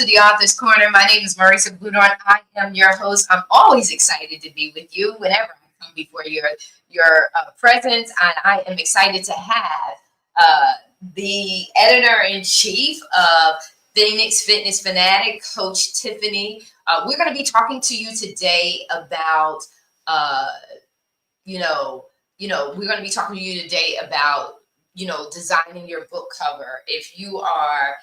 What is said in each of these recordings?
the Author's Corner. My name is Marisa Bludorn. I am your host. I'm always excited to be with you whenever I come before your presence, and I am excited to have the editor-in-chief of Phoenix Fitness Fanatic, Coach Tiffany. We're going to be talking to you today about, uh, you know, we're going to be talking to you today about, designing your book cover. If you are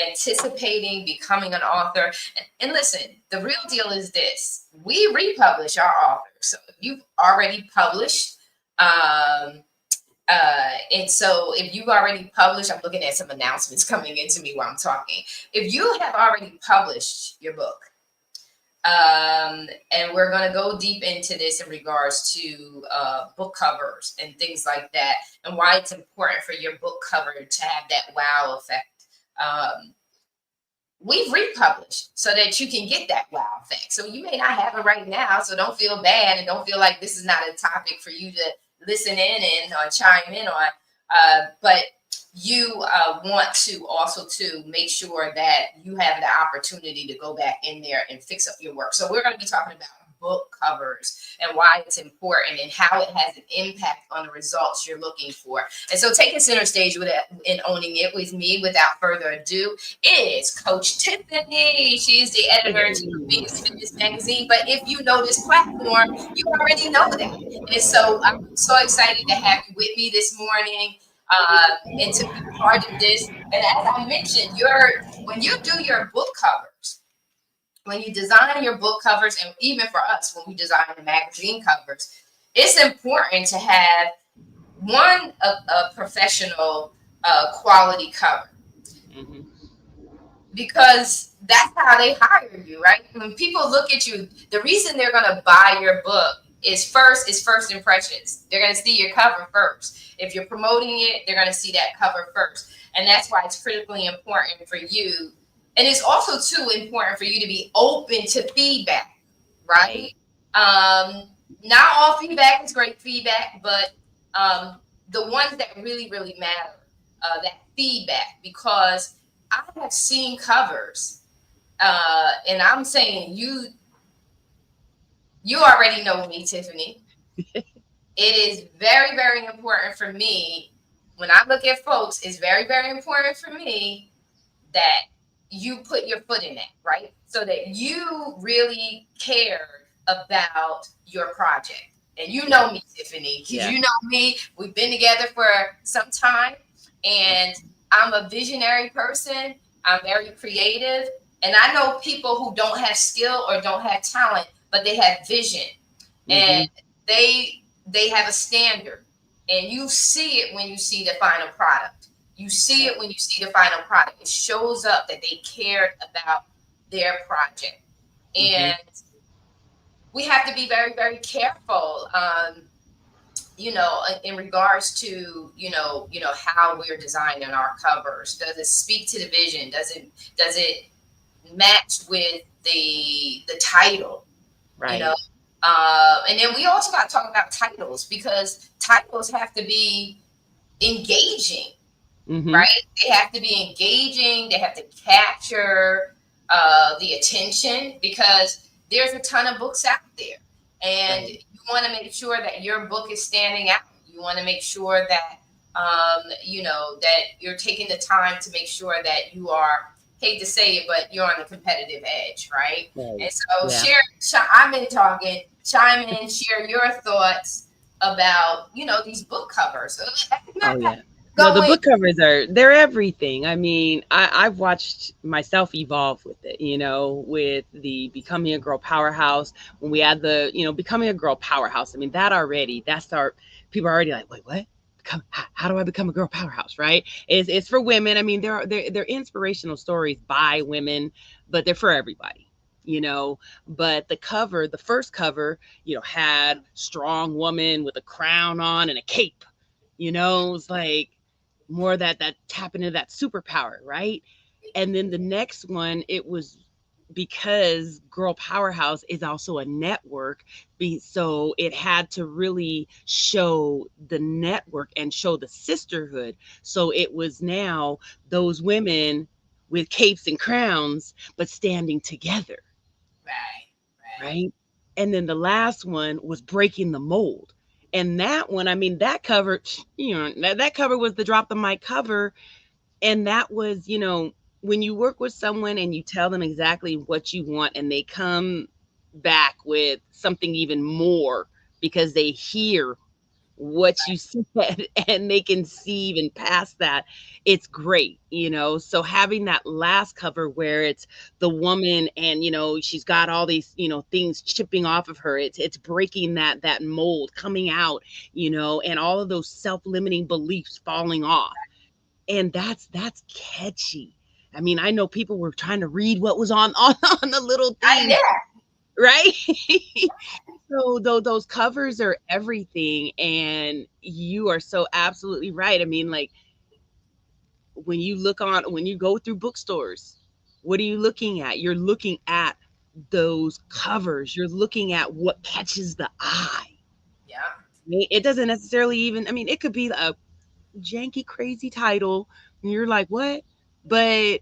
anticipating becoming an author, and listen, the real deal is this: we republish our authors. So if you've already published, and so if you've already published, I'm looking at some announcements coming into me while I'm talking. If you have already published your book, and we're going to go deep into this in regards to book covers and things like that, and why it's important for your book cover to have that wow effect. We've republished so that you can get that wow effect. So you may not have it right now, so don't feel bad and don't feel like this is not a topic for you to listen in and chime in on. But you want to also to make sure that you have the opportunity to go back in there and fix up your work. So we're going to be talking about book covers and why it's important and how it has an impact on the results you're looking for. And so taking center stage with it and owning it with me, without further ado, is Coach Tiffany. She is the editor of Phoenix Fitness Magazine. But if you know this platform, you already know that. And so I'm so excited to have you with me this morning. And to be part of this. And as I mentioned, when you do your book covers, when you design your book covers, and even for us, when we design the magazine covers, it's important to have a professional quality cover. Mm-hmm. Because that's how they hire you, right? When people look at you, the reason they're going to buy your book is first impressions. They're going to see your cover first. If you're promoting it, they're going to see that cover first. And that's why it's critically important for you. And it's also too important for you to be open to feedback, right? Not all feedback is great feedback, but the ones that really, really matter, that feedback, because I have seen covers, and I'm saying you already know me, Tiffany. It is very, very important for me when I look at folks. It's very, very important for me that you put your foot in that, right? So that you really cared about your project. And you know me, Tiffany, because you know me. We've been together for some time, and I'm a visionary person. I'm very creative. And I know people who don't have skill or don't have talent, but they have vision. And they have a standard. And you see it when you see the final product. You see it when you see the final product. It shows up that they cared about their project. And we have to be very, very careful, in regards to, how we're designing our covers. Does it speak to the vision? Does it match with the title? Right. And then we also got to talk about titles, because titles have to be engaging. Right? They have to be engaging. They have to capture the attention, because there's a ton of books out there, and you want to make sure that your book is standing out. You want to make sure that that you're taking the time to make sure that you are, hate to say it, but you're on the competitive edge, right? And so I've been talking, chime in, share your thoughts about these book covers. No, the book covers they're everything. I mean, I've watched myself evolve with it, with the Becoming a Girl Powerhouse. When we add the, Becoming a Girl Powerhouse, I mean, people are already like, wait, what? How do I become a girl powerhouse, right? It's for women. I mean, they're inspirational stories by women, but they're for everybody. But the first cover, had strong woman with a crown on and a cape. It's like more that tap into that superpower, right? And then the next one, it was because Girl Powerhouse is also a network, so it had to really show the network and show the sisterhood. So it was now those women with capes and crowns, but standing together, Right. Right. right? And then the last one was breaking the mold. And that one, I mean, that cover, that cover was the drop the mic cover. And that was, when you work with someone and you tell them exactly what you want and they come back with something even more because they hear what you said and they can see even past that, it's great. So having that last cover where it's the woman and she's got all these things chipping off of her, it's breaking that mold coming out, and all of those self-limiting beliefs falling off, and that's catchy. I mean, I know people were trying to read what was on the little things, Yeah. right? So those covers are everything, and you are so absolutely right. I mean, like when you go through bookstores, what are you looking at? You're looking at those covers. You're looking at what catches the eye. Yeah. Right? It doesn't necessarily even, I mean, it could be a janky, crazy title, and you're like, what? But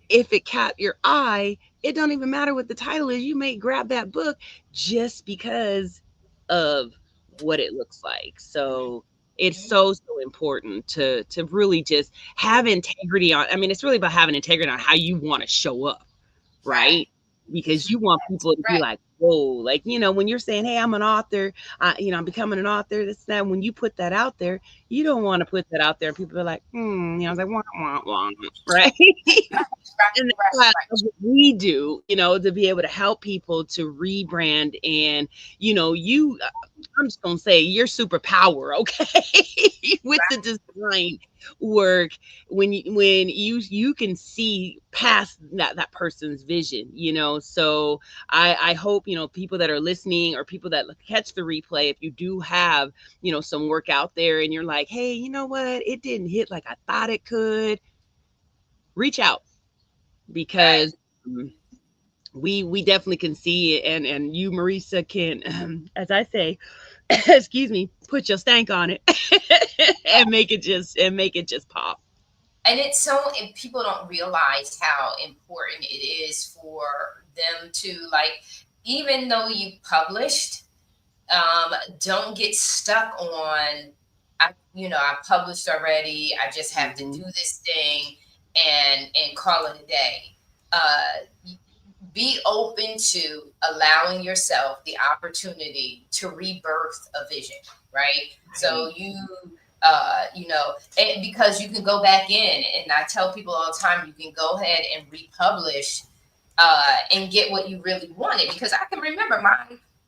if it caught your eye, it don't even matter what the title is. You may grab that book just because of what it looks like. So it's Mhm. so important to really just have integrity on. I mean, it's really about having integrity on how you want to show up, Right. right? Because you want people to be Right. like, whoa, like, when you're saying, hey, I'm an author, I'm becoming an author, this, that, when you put that out there, you don't want to put that out there. People are like, it's like, wah, wah, wah, right? And that's Right. why I Right. love what we do, to be able to help people to rebrand and, I'm just gonna say your superpower, okay, with the design work when you can see past that person's vision, So I hope people that are listening or people that catch the replay, if you do have some work out there and you're like, hey, you know what, it didn't hit like I thought it could, reach out Right. because we definitely can see it, and you, Marisa, can, as I say, excuse me, put your stank on it and make it just pop. And it's so, and people don't realize how important it is for them to, like, even though you published, don't get stuck on, I published already, I just have to Hmm. do this thing and call it a day. Be open to allowing yourself the opportunity to rebirth a vision, right? Right. So and because you can go back in, and I tell people all the time, you can go ahead and republish and get what you really wanted. Because I can remember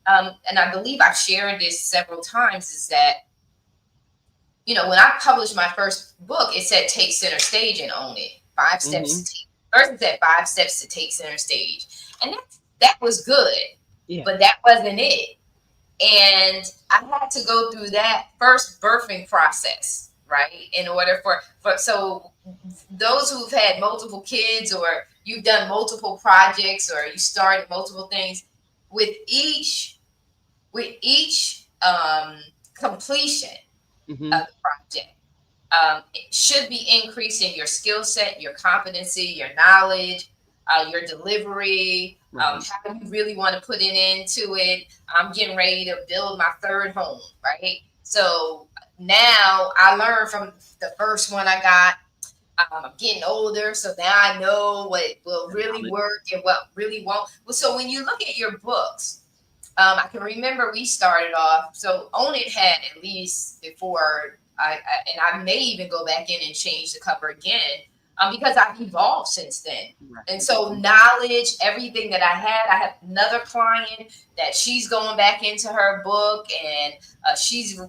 and I believe I've shared this several times, is that, when I published my first book, it said take center stage and own it. Five steps Hmm. to take. First, it said 5 steps to take center stage. And that was good, Yeah. but that wasn't it. And I had to go through that first birthing process, right? In order so those who've had multiple kids, or you've done multiple projects, or you started multiple things, with each completion Hmm. of the project, it should be increasing your skill set, your competency, your knowledge, your delivery, Right. how you really want to put it into it. I'm getting ready to build my third home, right? So now I learned from the first one I got. I'm getting older, so now I know what will really work and what really won't. Well, so when you look at your books, I can remember we started off. So Own It had, at least before and I may even go back in and change the cover again, because I've evolved since then. And Right. so knowledge, everything that I have another client that she's going back into her book, and she's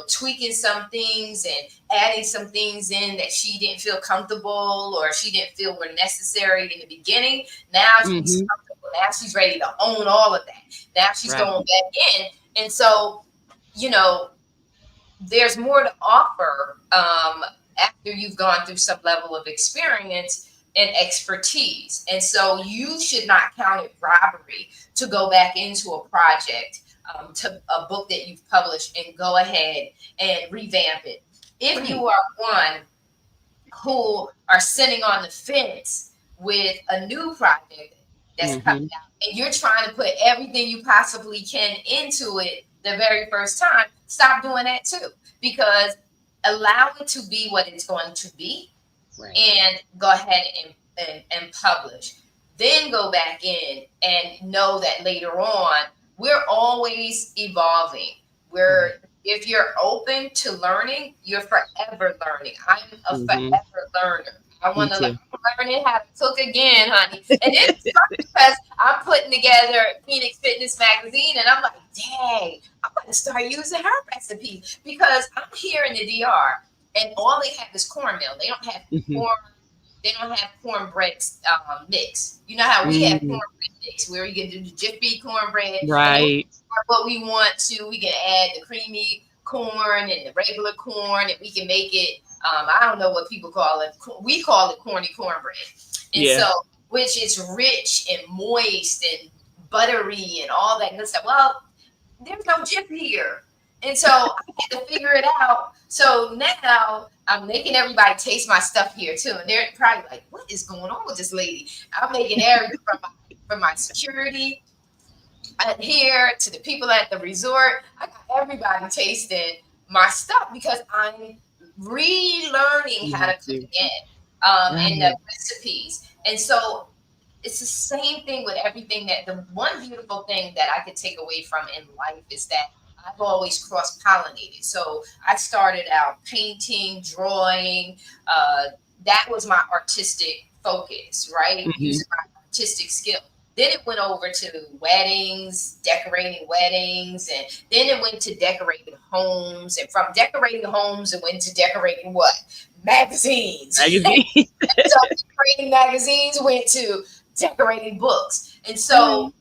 tweaking some things and adding some things in that she didn't feel comfortable or she didn't feel were necessary in the beginning. Now she's Hmm. comfortable. Now she's ready to own all of that. Now she's Right. going back in. And so, you know, there's more to offer after you've gone through some level of experience and expertise. And so you should not count it robbery to go back into a project, to a book that you've published, and go ahead and revamp it. If Right. you are one who are sitting on the fence with a new project that's coming Mm-hmm. out, and you're trying to put everything you possibly can into it the very first time, stop doing that too. Because allow it to be what it's going to be, Right. and go ahead and publish. Then go back in and know that later on, we're always evolving. We're Right. If you're open to learning, you're forever learning. I'm a Mm-hmm. forever learner. I Me want to too. learn it how to cook again, honey. And it's fun because I'm putting together Phoenix Fitness Magazine, and I'm like, dang, I'm going to start using her recipes because I'm here in the DR, and all they have is cornmeal. They don't have Mm-hmm. corn. They don't have cornbread mix. You know how we have Mm-hmm. cornbread mix, where you can do the Jiffy cornbread, and then Right. what we want to, we can add the creamy corn and the regular corn, and we can make it. I don't know what people call it. We call it corny cornbread, and Yeah. so which is rich and moist and buttery and all that good stuff. Well, there's no Jif here. And so I had to figure it out. So now I'm making everybody taste my stuff here too. And they're probably like, what is going on with this lady? I'm making everything from my security here to the people at the resort. I got everybody tasting my stuff because I'm relearning You how to have cook to. again, and the Right. recipes. And so it's the same thing with everything. That the one beautiful thing that I could take away from in life is that I've always cross pollinated. So I started out painting, drawing. Uh, that was my artistic focus, right? Mm-hmm. Using my artistic skill. Then it went over to weddings, decorating weddings, and then it went to decorating homes. And from decorating homes, it went to decorating what? Magazines. Magazine. So decorating magazines went to decorating books. And Right. so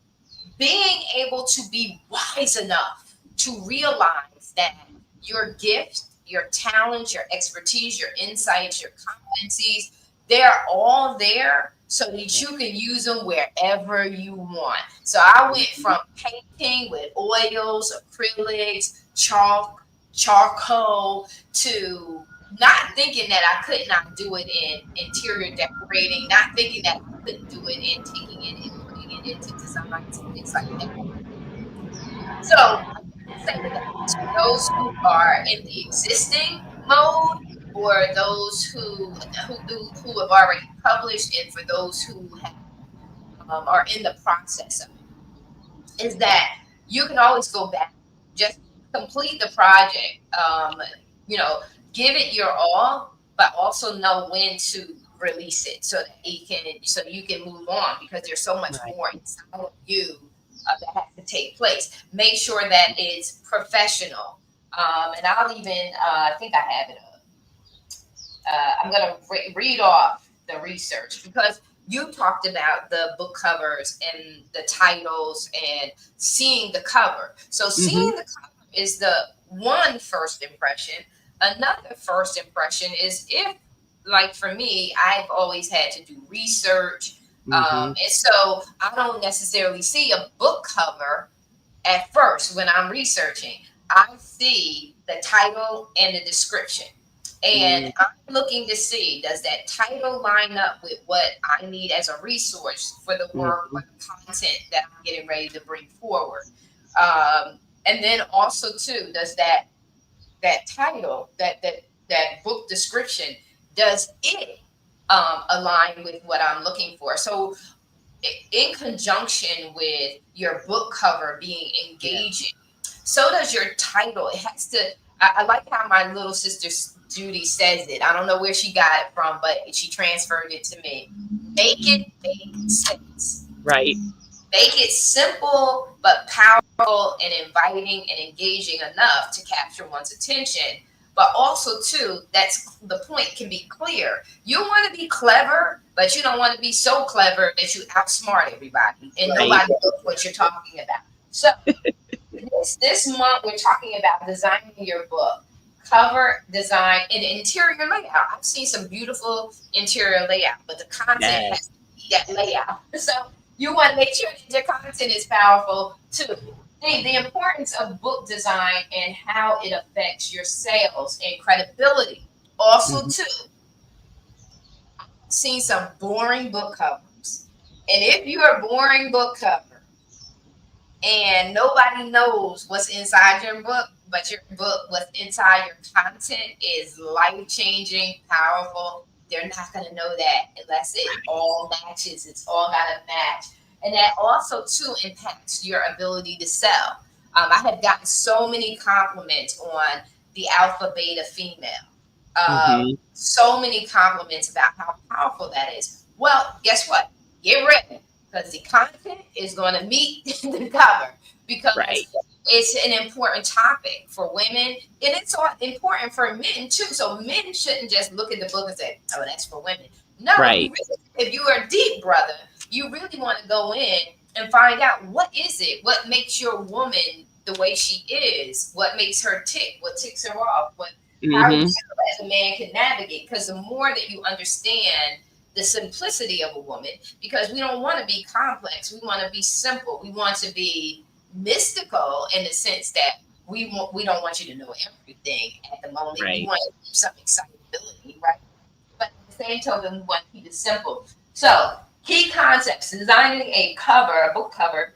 being able to be wise enough to realize that your gift, your talents, your expertise, your insights, your competencies, they're all there so that Yeah. you can use them wherever you want. So I went Mm-hmm. from painting with oils, acrylics, chalk, charcoal, to not thinking that I could not do it in interior decorating, not thinking that I couldn't do it in taking it and putting it into designs and things like that. So I can say that to those who are in the existing mode, or those who have already published, and for those who have, are in the process of it, is that you can always go back, just complete the project. You know, give it your all, but also know when to release it so that you can move on, because there's so much Right. more inside of you that has to take place. Make sure that it's professional. And I'll even, I think I have it up. I'm going to read off the research, because you talked about the book covers and the titles and seeing the cover. So Mm-hmm. seeing the cover is the one first impression. Another first impression is, if, like for me, I've always had to do research. Mm-hmm. And so I don't necessarily see a book cover at first when I'm researching. I see the title and the description. And Mm. I'm looking to see, does that title line up with what I need as a resource for the work Mm-hmm. or the content that I'm getting ready to bring forward? And then also too, does that title, that book description, does it align with what I'm looking for? So in conjunction with your book cover being Yeah. engaging, so does your title. It has to. I like how my little sister Judy says it. I don't know where she got it from, but she transferred it to me. Make it make sense. Right. Make it simple but powerful and inviting and engaging enough to capture one's attention. But also, too, that's the point, can be clear. You want to be clever, but you don't want to be so clever that you outsmart everybody and Right. nobody knows what you're talking about. So this month we're talking about designing your book, cover design, and interior layout. I've seen some beautiful interior layout, but the content has Yes. to be that layout. So you want to make sure that your content is powerful too. The importance of book design and how it affects your sales and credibility. Also Mm-hmm. too, seen some boring book covers. And if you're a boring book cover and nobody knows what's inside your book, but your book, what's inside your content is life changing, powerful, they're not going to know that unless it all matches. It's all got to match. And that also, too, impacts your ability to sell. I have gotten so many compliments on the alpha beta female. Mm-hmm. So many compliments about how powerful that is. Well, guess what? Get ready because the content is going to meet the cover Right. because it's an important topic for women and it's important for men too. So men shouldn't just look at the book and say, "Oh, that's for women." No, you Right. really, if you are deep, brother, you really want to go in and find out what is it, what makes your woman the way she is, what makes her tick, what ticks her off, what how you Mm-hmm. as a man can navigate. Because the more that you understand the simplicity of a woman, because we don't want to be complex, we want to be simple, we want to be mystical in the sense that we don't want you to know everything at the moment. We Right. want to keep some excitability, right? But at the same token, we want to keep it simple. So, key concepts: designing a cover, a book cover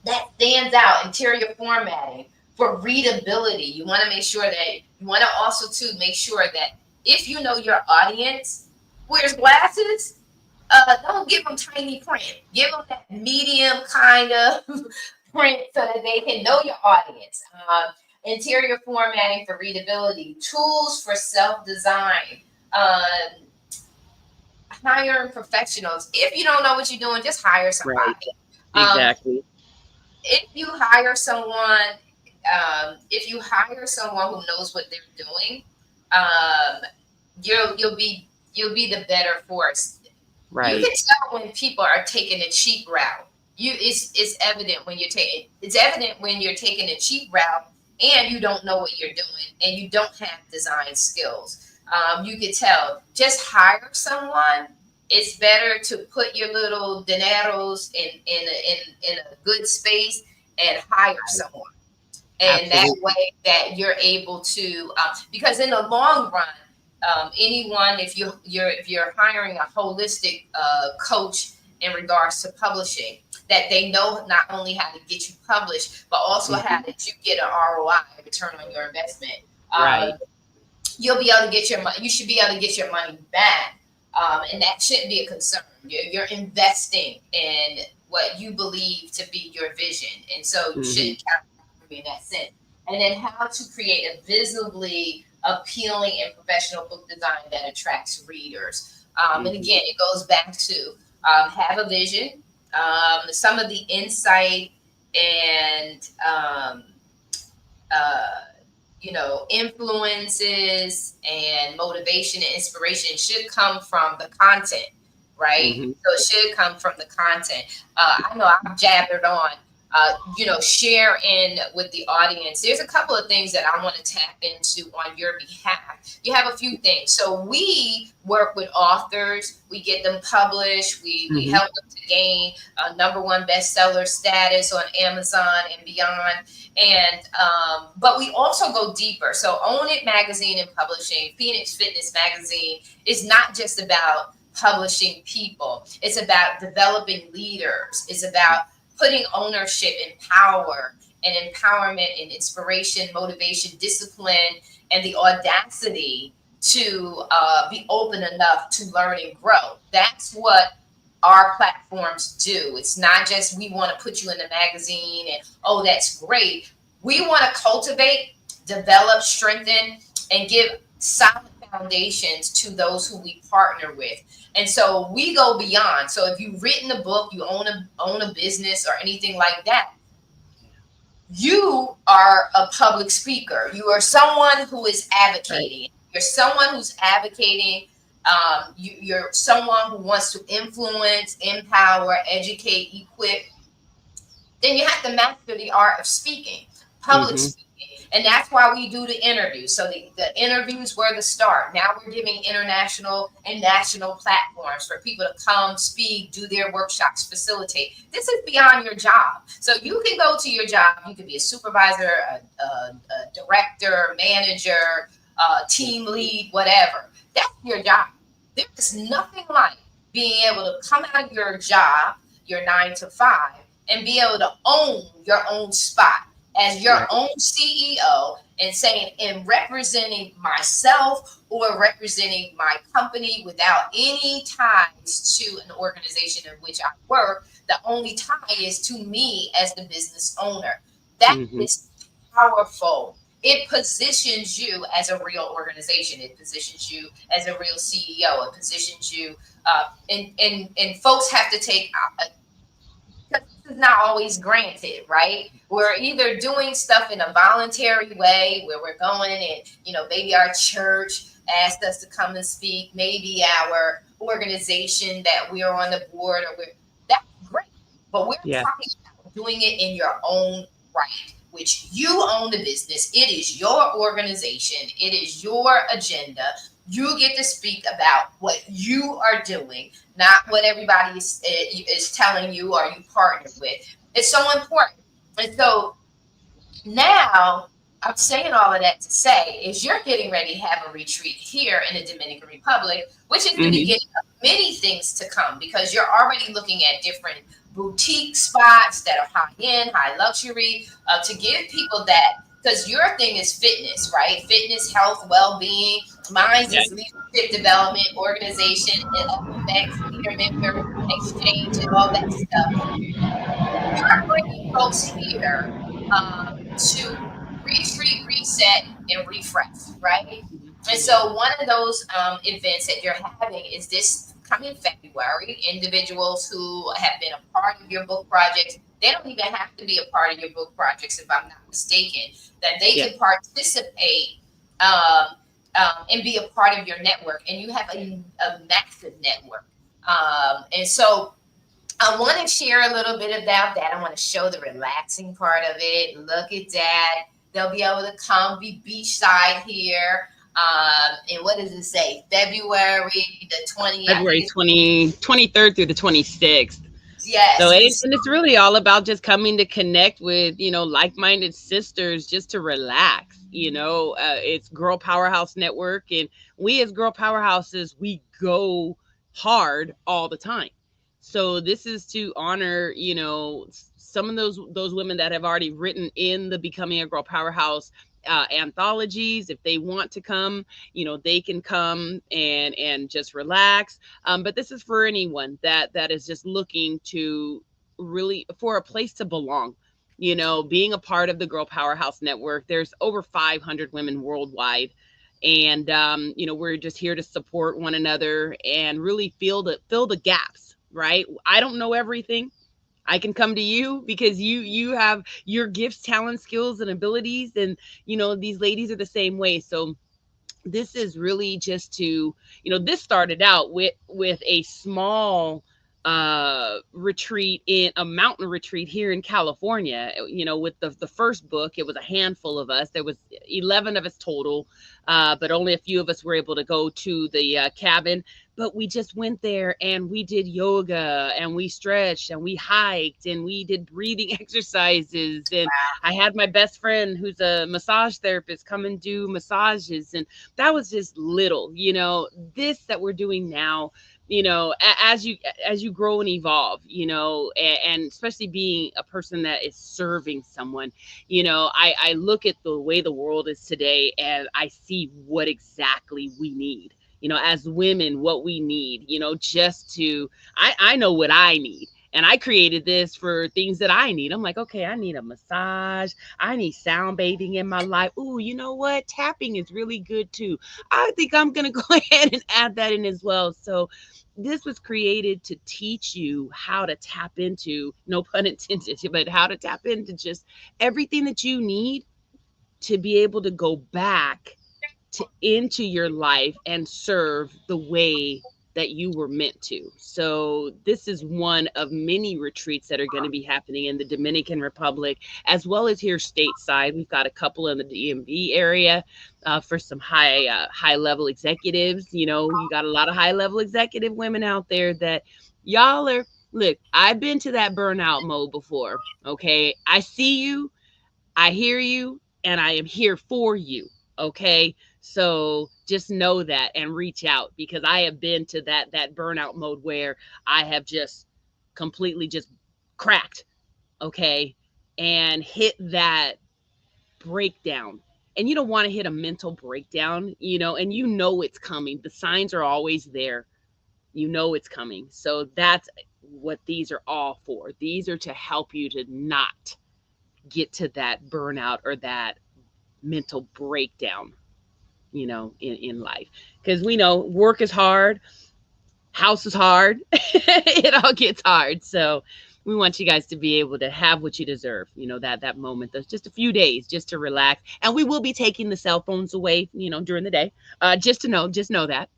that stands out, interior formatting for readability. You want to make sure that you want to also too make sure that if you know your audience wears glasses, don't give them tiny print. Give them that medium kind of print so that they can know your audience. Interior formatting for readability, tools for self design. Um, Hiring professionals. If you don't know what you're doing, just hire Right. somebody. Um, Exactly. if you hire someone, if you hire someone who knows what they're doing, um, you'll be the better force. You Right. can tell when people are taking a cheap route. It's evident when you're taking a cheap route and you don't know what you're doing and you don't have design skills. You could tell. Just hire someone. It's better to put your little dineros in a good space and hire someone, and that Absolutely. way that you're able to because in the long run, anyone if you're hiring a holistic coach in regards to publishing, that they know not only how to get you published but also how Mm-hmm. that you get an ROI, return on your investment. Right. You'll be able to get your money. You should be able to get your money back, and that shouldn't be a concern. You're investing in what you believe to be your vision, and so you Mm-hmm. shouldn't count in that sense. And then how to create a visibly appealing and professional book design that attracts readers. And Mm-hmm. again, it goes back to have a vision, some of the insight and uh, influences and motivation and inspiration should come from the content, right? Mm-hmm. So it should come from the content. I know I've jabbered on, share in with the audience. There's a couple of things that I want to tap into on your behalf. You have a few things. So we work with authors, we get them published, we Mm-hmm. help them to gain number one bestseller status on Amazon and beyond. And but we also go deeper. So Own It Magazine and Publishing, Phoenix Fitness Magazine is not just about publishing people. It's about developing leaders. It's about putting ownership and power and empowerment and inspiration, motivation, discipline, and the audacity to be open enough to learn and grow. That's what our platforms do. It's not just we want to put you in the magazine and oh, that's great. We want to cultivate, develop, strengthen, and give solid foundations to those who we partner with. And so we go beyond. So if you've written a book, you own a business or anything like that, you are a public speaker. You are someone who is Right. advocating. You're someone who's advocating. You're someone who wants to influence, empower, educate, equip. Then you have to master the art of speaking, public Mm-hmm. speaking. And that's why we do the interviews. So the interviews were the start. Now we're giving international and national platforms for people to come, speak, do their workshops, facilitate. This is beyond your job. So you can go to your job. You could be a supervisor, a director, manager, team lead, whatever. That's your job. There is nothing like being able to come out of your job, your 9 to 5, and be able to own your own spot as your Right. own CEO and saying, and representing myself or representing my company without any ties to an organization in which I work. The only tie is to me as the business owner. That Hmm. is powerful. It positions you as a real organization. It positions you as a real CEO. It positions you, and folks have to take, because this is not always granted, right? We're either doing stuff in a voluntary way where we're going and, maybe our church asked us to come and speak, maybe our organization that we're on the board, or that's great. But we're Yeah. talking about doing it in your own right, which you own the business. It is your organization, it is your agenda. You get to speak about what you are doing, not what everybody is telling you or you partnered with. It's so important. And so now I'm saying all of that to say is you're getting ready to have a retreat here in the Dominican Republic, which is the Hmm. beginning of many things to come, because you're already looking at different boutique spots that are high end, high luxury, to give people that, because your thing is fitness, right? Fitness, health, well being. Mine Yeah. is leadership development, organization, FX, leader member exchange, and all that stuff. You're bringing folks here to retreat, reset, and refresh, right? And Hmm. so one of those events that you're having is this coming February. Individuals who have been a part of your book projects, they don't even have to be a part of your book projects, if I'm not mistaken, that they Yeah. can participate um, and be a part of your network. And you have a massive network. And so I want to share a little bit about that. I want to show the relaxing part of it. Look at that. They'll be able to come be beachside here. And what does it say? February the 20th, I think February it's, 23rd through the 26th. So yes. And and it's really all about just coming to connect with, like-minded sisters, just to relax. It's Girl Powerhouse Network, and we as Girl Powerhouses, we go hard all the time. So this is to honor, some of those women that have already written in the Becoming a Girl Powerhouse anthologies. If they want to come, they can come and just relax. But this is for anyone that is just looking to really for a place to belong. Being a part of the Girl Powerhouse Network, there's over 500 women worldwide. And we're just here to support one another and really fill the gaps, right? I don't know everything. I can come to you because you have your gifts, talents, skills, and abilities, and these ladies are the same way. So this is really just to, this started out with a small retreat, in a mountain retreat here in California. With the first book, it was a handful of us. There was 11 of us total, but only a few of us were able to go to the cabin. But we just went there and we did yoga and we stretched and we hiked and we did breathing exercises. And I had my best friend who's a massage therapist come and do massages. And that was just little. This that we're doing now, as you grow and evolve, and especially being a person that is serving someone. I look at the way the world is today and I see what exactly we need, as women, what we need, just to, I know what I need. And I created this for things that I need. I'm like, okay, I need a massage. I need sound bathing in my life. Ooh, you know what? Tapping is really good too. I think I'm going to go ahead and add that in as well. So this was created to teach you how to tap into, no pun intended, but how to tap into just everything that you need to be able to go back into your life and serve the way that you were meant to. So this is one of many retreats that are going to be happening in the Dominican Republic, as well as here stateside. We've got a couple in the DMV area for some high level executives. You got a lot of high level executive women out there that y'all are. Look, I've been to that burnout mode before. Okay, I see you, I hear you, and I am here for you. Okay. So just know that and reach out, because I have been to that burnout mode where I have just completely just cracked. Okay. And hit that breakdown. And you don't want to hit a mental breakdown, and it's coming. The signs are always there. It's coming. So that's what these are all for. These are to help you to not get to that burnout or that mental breakdown, in life. Because we know work is hard, house is hard, it all gets hard. So we want you guys to be able to have what you deserve, that moment. That's just a few days just to relax. And we will be taking the cell phones away, during the day. Just know that.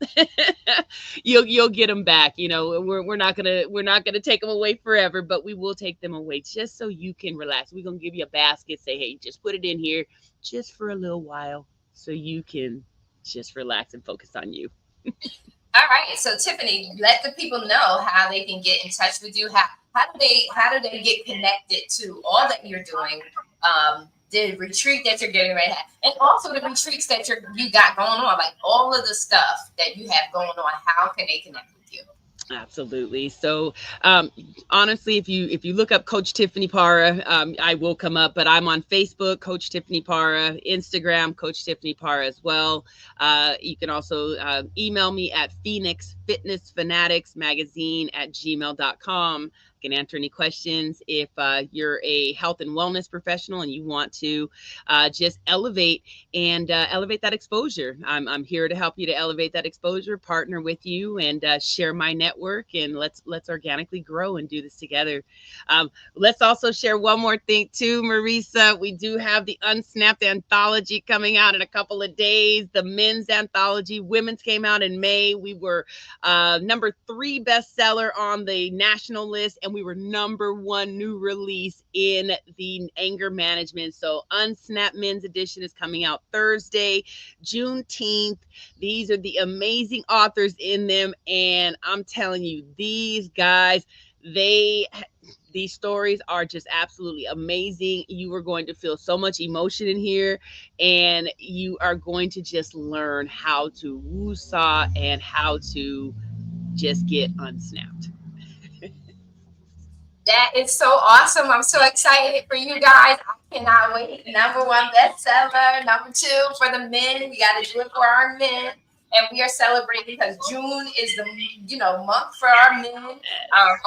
You'll get them back. We're not gonna take them away forever, but we will take them away just so you can relax. We're gonna give you a basket, say, hey, just put it in here just for a little while so you can just relax and focus on you. All right. So Tiffany, let the people know how they can get in touch with you. How do they get connected to all that you're doing? The retreat that you're getting ready to have, and also the retreats that you got going on, like all of the stuff that you have going on. How can they connect with you? Absolutely. So, honestly, if you look up Coach Tiffany Para, I will come up. But I'm on Facebook, Coach Tiffany Para, Instagram, Coach Tiffany Para as well. You can also email me at Phoenix Fitness Fanatics Magazine at gmail.com. Can answer any questions. If you're a health and wellness professional and you want to just elevate that exposure, I'm here to help you to elevate that exposure, partner with you, and share my network, and let's organically grow and do this together. Let's also share one more thing too, Marisa. We do have the Unsnapped anthology coming out in a couple of days. The men's anthology, women's came out in May. We were number 3 bestseller on the national list, and we were number 1 new release in the anger management. So Unsnapped Men's Edition is coming out Thursday, Juneteenth. These are the amazing authors in them, and I'm telling you, these guys, these stories are just absolutely amazing. You are going to feel so much emotion in here, and you are going to just learn how to woo-saw and how to just get unsnapped. That is so awesome. I'm so excited for you guys. I cannot wait. Number 1 bestseller. Number 2 for the men. We got to do it for our men. And we are celebrating because June is the month for our men.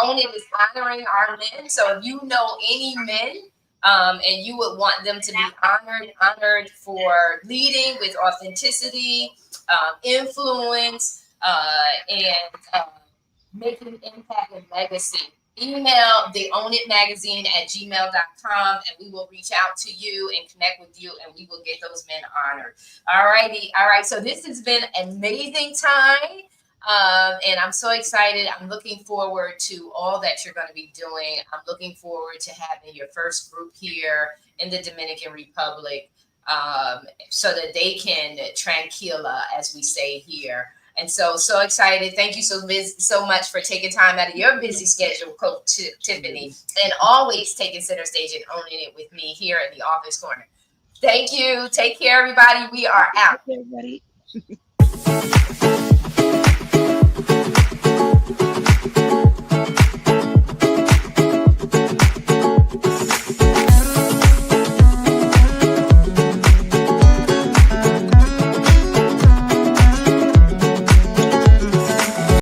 Own It is honoring our men. So if you know any men and you would want them to be honored for leading with authenticity, influence, and making impact and legacy, email the Own It magazine at gmail.com, and we will reach out to you and connect with you, and we will get those men honored. All righty. All right. So this has been an amazing time. And I'm so excited. I'm looking forward to all that you're going to be doing. I'm looking forward to having your first group here in the Dominican Republic, so that they can tranquila, as we say here. And so excited. Thank you so much for taking time out of your busy schedule, Coach Tiffany, and always taking center stage and owning it with me here in the Office Corner. Thank you. Take care, everybody. We are out. Everybody.